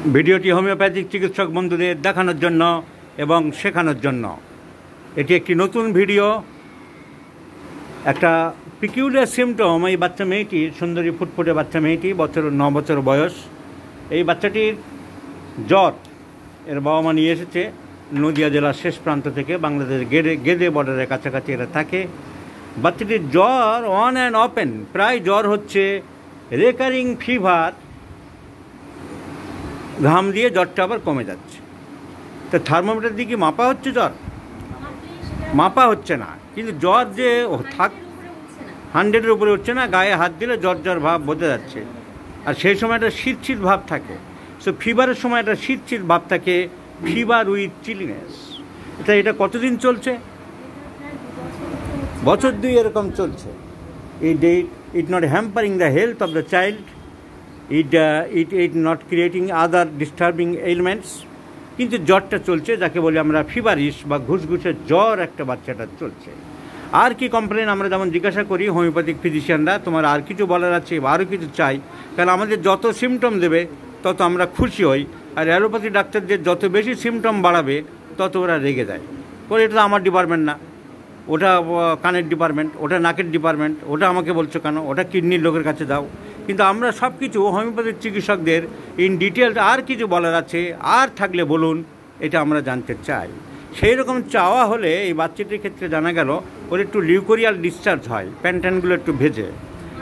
ভিডিওটি হোমিওপ্যাথিক চিকিৎসক বন্ধুদের দেখানোর জন্য এবং শেখানোর জন্য। এটি একটি নতুন ভিডিও। একটা পিকিউলিয়ার সিমটম এই বাচ্চা মেয়েটির, সুন্দরী ফুটফুটে বাচ্চা মেয়েটি, 9 বছর বয়স। এই বাচ্চাটির জ্বর, এর বাবা মা নিয়ে এসেছে নদিয়া জেলার শেষ প্রান্ত থেকে, বাংলাদেশ গেদে বর্ডারের কাছাকাছি এরা থাকে। বাচ্চাটির জ্বর অন অ্যান্ড অপেন, প্রায় জ্বর হচ্ছে, রেকারিং ফিভার, ঘাম দিয়ে জ্বরটা আবার কমে যাচ্ছে। তো থার্মোমিটার দিয়ে কি মাপা হচ্ছে? জ্বর মাপা হচ্ছে না, কিন্তু জ্বর যে 100-এর উপরে উঠছে না, গায়ে হাত দিলে জ্বর ভাব বোঝা যাচ্ছে। আর সেই সময় একটা শীত ভাব থাকে। সো ফিভারের সময় একটা শীত ভাব থাকে, ফিভার উইথ চিলিনেস। এটা কতদিন চলছে? বছর 2 এরকম চলছে। It not hampering the health of the child, it not creating other disturbing ailments, কিন্তু জ্বরটা চলছে, যাকে বলি আমরা ফিভারিশ বা ঘুষঘুষের জ্বর একটা বাচ্চাটা চলছে। আর কি কমপ্লেন আমরা যেমন জিজ্ঞাসা করি হোমিওপ্যাথিক ফিজিশিয়ানরা, তোমার আর কিছু বলার আছে বা আরও কিছু চাই? কারণ আমাদের যত সিমটম দেবে তত আমরা খুশি হই, আর অ্যালোপ্যাথি ডাক্তারদের যত বেশি সিমটম বাড়াবে তত ওরা রেগে যায়। বলে এটা তো আমার ডিপার্টমেন্ট না, ওটা কানের ডিপার্টমেন্ট, ওটা নাকের ডিপার্টমেন্ট, ওটা আমাকে বলছো কেন, ওটা কিডনির লোকের কাছে দাও। কিন্তু আমরা সব কিছু হোমিওপ্যাথিক চিকিৎসকদের ইন ডিটেলস আর কিছু বলার আছে, আর থাকলে বলুন, এটা আমরা জানতে চাই। সেই রকম চাওয়া হলে এই বাচ্চাটির ক্ষেত্রে জানা গেল ওর একটু লিউকোরিয়াল ডিসচার্জ হয়, প্যান্টানগুলো একটু ভেজে,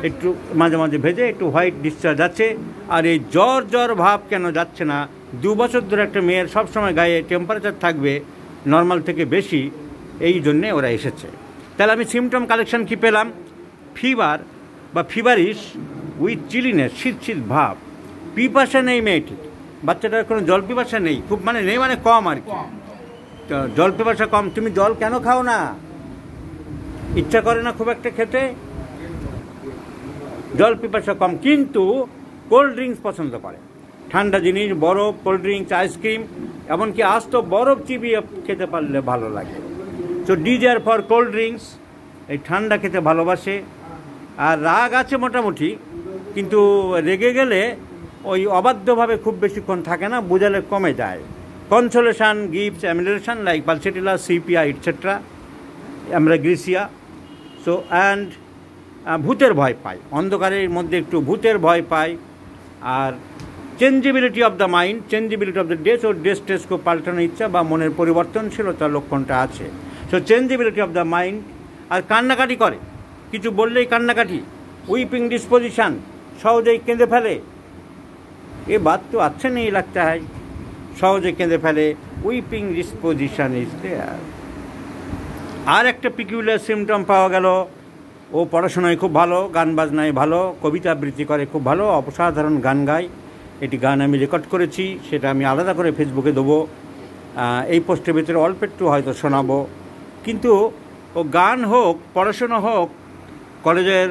একটু মাঝে মাঝে ভেজে একটু হোয়াইট ডিসচার্জ আছে। আর এই জ্বর ভাব কেন যাচ্ছে না? 2 বছর ধরে একটা মেয়ের সবসময় গায়ে টেম্পারেচার থাকবে নর্মাল থেকে বেশি, এই জন্যে ওরা এসেছে। তাহলে আমি সিমটম কালেকশন কি পেলাম? ফিভার বা ফিভারিশ উইথ চিলিনেস, শীত ভাব। পিপাসা নেই মেয়েটির, বাচ্চাটার কোনো জল পিপাসা নেই, খুব নেই কম আর কি, জল পিপাসা কম। তুমি জল কেন খাও না? ইচ্ছা করে না খুব একটা খেতে, জল পিপাসা কম, কিন্তু কোল্ড ড্রিঙ্কস পছন্দ করে, ঠান্ডা জিনিস, বরফ, কোল্ড ড্রিঙ্কস, আইসক্রিম, এমনকি আজ তো বরফ চিবিয়ে খেতে পারলে ভালো লাগে। So desire for cold drinks, এই ঠান্ডা খেতে ভালোবাসে। আর রাগ আছে মোটামুটি, কিন্তু রেগে গেলে ওই অবাধ্যভাবে খুব বেশিক্ষণ থাকে না, বোঝালে কমে যায়। Consolation gives amelioration like pulsatilla, sepia etcetera, ambra grisea. So and ভূতের ভয় পায়, অন্ধকারের মধ্যে একটু ভূতের ভয় পায়। আর changeability of the mind, changeability of the dress, ওর ড্রেস খুব পাল্টানোর ইচ্ছা বা মনের পরিবর্তনশীলতার লক্ষণটা আছে। So changeability of the mind. আর কান্নাকাটি করে, কিছু বললেই কান্নাকাটি, উইপিং ডিসপোজিশান, সহজেই কেঁদে ফেলে। এ বাত তো আচ্ছা নেই লাগতা হয়, সহজে কেঁদে ফেলে, উইপিং ডিসপোজিশান ইজ দেয়ার। আর একটা পিকিউলার সিমটম পাওয়া গেল, ও পড়াশোনায় খুব ভালো, গান বাজনায় ভালো, কবিতা আবৃত্তি করে খুব ভালো, অসাধারণ গান গায়। এটি গান আমি রেকর্ড করেছি, সেটা আমি আলাদা করে ফেসবুকে দেবো, এই পোস্টের ভিতরে অল্প একটু হয়তো শোনাবো। কিন্তু ও গান হোক, পড়াশোনা হোক, কলেজের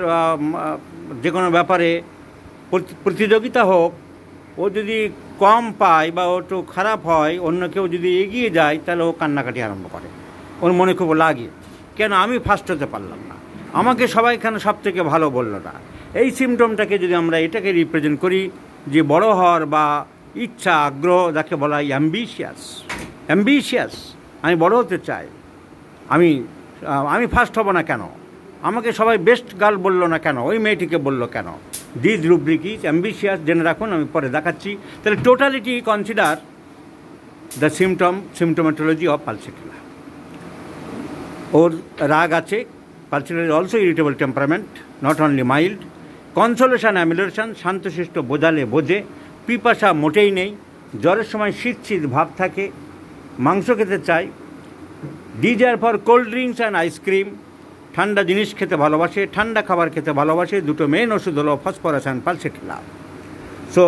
যে কোনো ব্যাপারে প্রতিযোগিতা হোক, ও যদি কম পায় বা ও একটু খারাপ হয়, অন্য কেউ যদি এগিয়ে যায়, তাহলে ও কান্নাকাটি আরম্ভ করে। ওর মনে খুব লাগে, কেন আমি ফার্স্ট হতে পারলাম না, আমাকে সবাই কেন সব থেকে ভালো বললো না। এই সিমটমটাকে যদি আমরা এটাকে রিপ্রেজেন্ট করি, যে বড় হওয়ার বা ইচ্ছা, আগ্রহ, যাকে বলা হয় অ্যাম্বিশিয়াস, আমি বড় হতে চাই, আমি ফার্স্ট হব না কেন, আমাকে সবাই বেস্ট গার্ল বললো না কেন, ওই মেয়েটিকে বললো কেন। দিস রুব্রিক ইজ অ্যাম্বিশিয়াস, জেনে রাখুন, আমি পরে দেখাচ্ছি। তাহলে totality consider the symptomatology of pulsatilla. ওর রাগ আছে, pulsatilla is also irritable temperament, not only mild. Consolation amelioration, শান্তশিষ্ট বোঝালে বোঝে। পিপাসা মোটেই নেই, জ্বরের সময় শীত ভাব থাকে, মাংস খেতে চায়। Desire for cold drinks and ice cream, ঠান্ডা জিনিস খেতে ভালোবাসে, ঠান্ডা খাবার খেতে ভালোবাসে। দুটো মেন ওষুধ হলো Phosphorus and Pulsatilla. So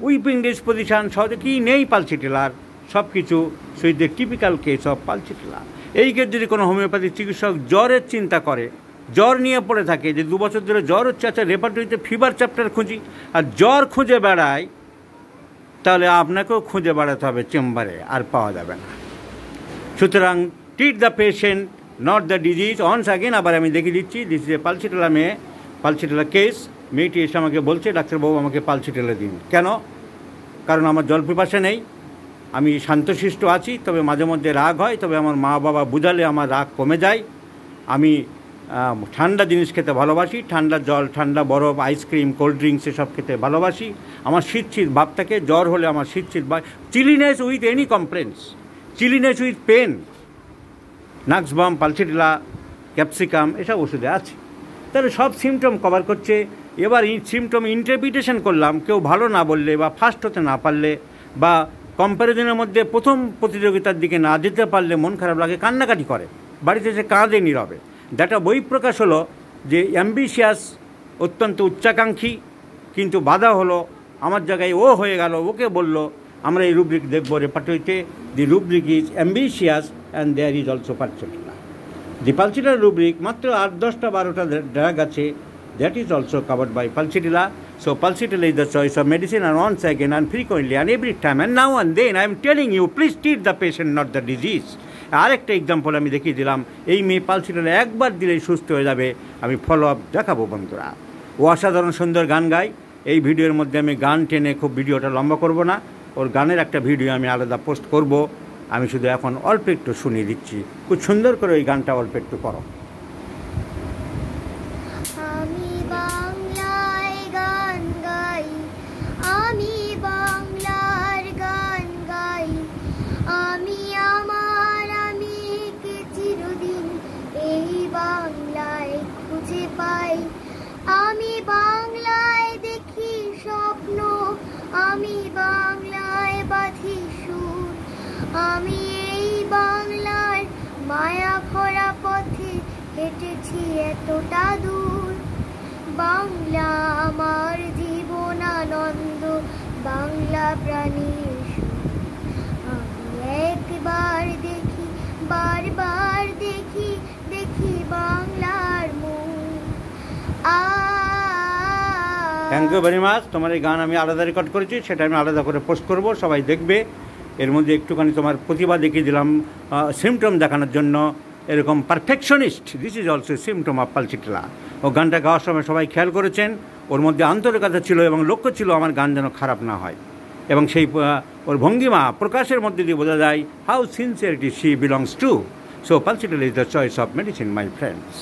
weeping disposition, সহজে কি নেই পালসেটিলার, সব কিছু। So is the typical case of Pulsatilla. এই কেস যদি কোনো হোমিওপ্যাথি চিকিৎসক জ্বরের চিন্তা করে, জ্বর নিয়ে পড়ে থাকে, যে 2 বছর ধরে জ্বর হচ্ছে, আচ্ছা রেপার্টরিতে ফিভার চ্যাপ্টার খুঁজি, আর জ্বর খুঁজে বেড়ায়, তাহলে আপনাকেও খুঁজে বেড়াতে হবে চেম্বারে, আর পাওয়া যাবে না। সুতরাং treat the patient, not the disease. Once again আবার আমি দেখিয়ে দিচ্ছি, দিস ইজ এ পালসেটিলা মেয়ে, পালসেটিলা কেস। মেয়েটি এসে আমাকে বলছে, ডাক্তারবাবু আমাকে পালসেটিলা দিন। কেন? কারণ আমার জল পিপাসা নেই, আমি শান্তশিষ্ট আছি, তবে মাঝে মধ্যে রাগ হয়, তবে আমার মা বাবা বুঝালে আমার রাগ কমে যায়। আমি ঠান্ডা জিনিস খেতে ভালোবাসি, ঠান্ডা জল, ঠান্ডা বরফ, আইসক্রিম, কোল্ড ড্রিঙ্কস এসব খেতে ভালোবাসি। আমার শীত ভাব থাকে, জ্বর হলে আমার শীত বা chilliness with any complaints, chilliness with pain, Nux vomica, Pulsatilla, Capsicum এসব ওষুধে আছে। তাহলে সব সিমটম কভার করছে। এবার এই সিমটম ইন্টারপ্রিটেশন করলাম, কেউ ভালো না বললে বা ফার্স্ট হতে না পারলে বা কম্প্যারিজনের মধ্যে প্রথম প্রতিযোগিতার দিকে না যেতে পারলে মন খারাপ লাগে, কান্নাকাটি করে, বাড়িতে এসে কাঁদে নীরবে। যেটা বই প্রকাশ হলো যে অ্যাম্বিশিয়াস, অত্যন্ত উচ্চাকাঙ্ক্ষী, কিন্তু বাধা হলো, আমার জায়গায় ও হয়ে গেল, ওকে বলল আমরা এই রুব্রিক দেখবো রেপার্টরিতে। The rubric is ambitious and there is also Pulsatilla. The Pulsatilla rubric মাত্র 8-10-12টা ড্রাগ আছে, that is also covered by Pulsatilla. So Pulsatilla is the choice of medicine, and once again and frequently and every time and now and then I am telling you, please treat the patient, not the disease. আরেকটা example আমি দেখিয়ে দিলাম, এই মেয়ে Pulsatilla একবার দিলেই সুস্থ হয়ে যাবে, আমি ফলো আপ দেখাবো বন্ধুরা। ও অসাধারণ সুন্দর গান গায়। এই ভিডিওর মধ্যে আমি গান টেনে খুব ভিডিওটা লম্বা করব না, ওর গানের একটা ভিডিও আমি আলাদা পোস্ট করব। আমি শুধু এখন অল্প একটু শুনিয়ে দিচ্ছি, খুব সুন্দর করে ওই গানটা অল্প একটু করো। আমি বাংলার গান গাই, আমি আমার আমিকে চিরদিন এই বাংলায় খুঁজে পাই। আমি বাংলায় দেখি স্বপ্ন, আমি বাংলায় বাঁধি সুর, আমি এই বাংলার মায়া ভরা পথে হেঁটেছি এতটা দূর। বাংলা আমার জীবন আনন্দ, বাংলা প্রাণীর সুর। আমি একবার দেখি, বারবার দেখি, দেখি বাংলার মুখ। Thank you very much. তোমার এই গান আমি আলাদা রেকর্ড করেছি, সেটা আমি আলাদা করে পোস্ট করব, সবাই দেখবে। এর মধ্যে একটুখানি তোমার প্রতিভা দেখিয়ে দিলাম সিমটম দেখানোর জন্য। এরকম perfectionist, this is also symptom of Pulsatilla. ও গানটা গাওয়ার সময় সবাই খেয়াল করেছেন, ওর মধ্যে আন্তরিকতা ছিল এবং লক্ষ্য ছিল আমার গান যেন খারাপ না হয়, এবং সেই ওর ভঙ্গিমা প্রকাশের মধ্যে দিয়ে বোঝা যায় how sincerity she belongs to. So pulsatilla is the choice of medicine, my friends.